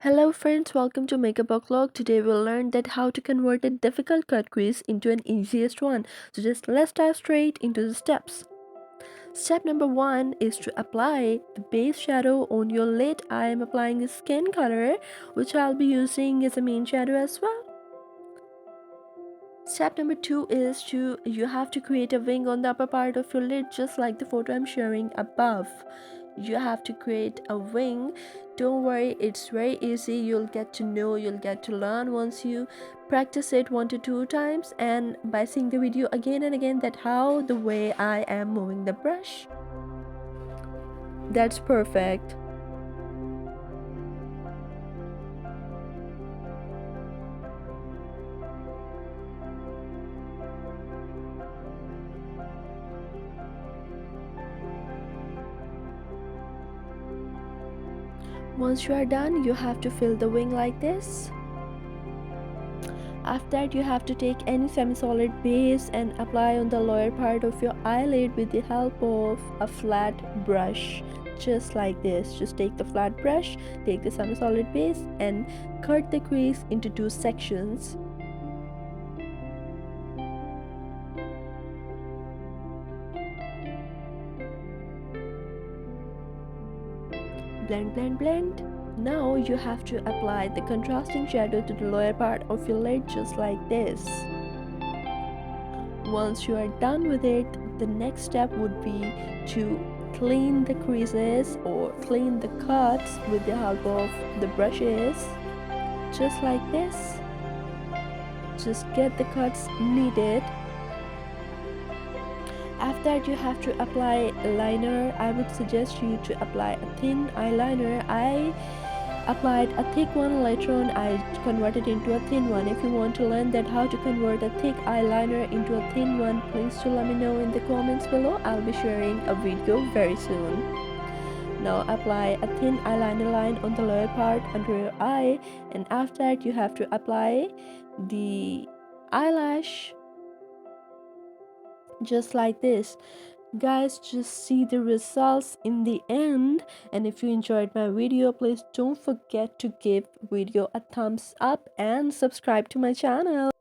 Hello friends, welcome to Makeup Oclock. Today we'll learn that how to convert a difficult cut crease into an easiest one. So just let's dive straight into the steps. Step number 1 is to apply the base shadow on your lid. I am applying the skin color, which I'll be using as a main shadow as well. Step number 2 is you have to create a wing on the upper part of your lid, just like the photo I'm sharing above. You have to create a wing. Don't worry, it's very easy. You'll get to know, you'll get to learn once you practice it 1 to 2 times, and by seeing the video again and again, that how the way I am moving the brush. That's perfect. Once you are done, you have to fill the wing like this. After that, you have to take any semi-solid base and apply on the lower part of your eyelid with the help of a flat brush, just like this. Just take the flat brush, take the semi-solid base and cut the crease into 2 sections. Blend, blend, blend. Now you have to apply the contrasting shadow to the lower part of your lid, just like this. Once you are done with it, the next step would be to clean the creases or clean the cuts with the help of the brushes, just like this. Just get the cuts needed. After that, you have to apply liner. I would suggest you to apply a thin eyeliner. I applied a thick one, later on I converted into a thin one. If you want to learn that how to convert a thick eyeliner into a thin one, please do let me know in the comments below. I'll be sharing a video very soon. Now apply a thin eyeliner line on the lower part under your eye, and after that you have to apply the eyelash, just like this. Guys, just see the results in the end. And if you enjoyed my video, please don't forget to give video a thumbs up and subscribe to my channel.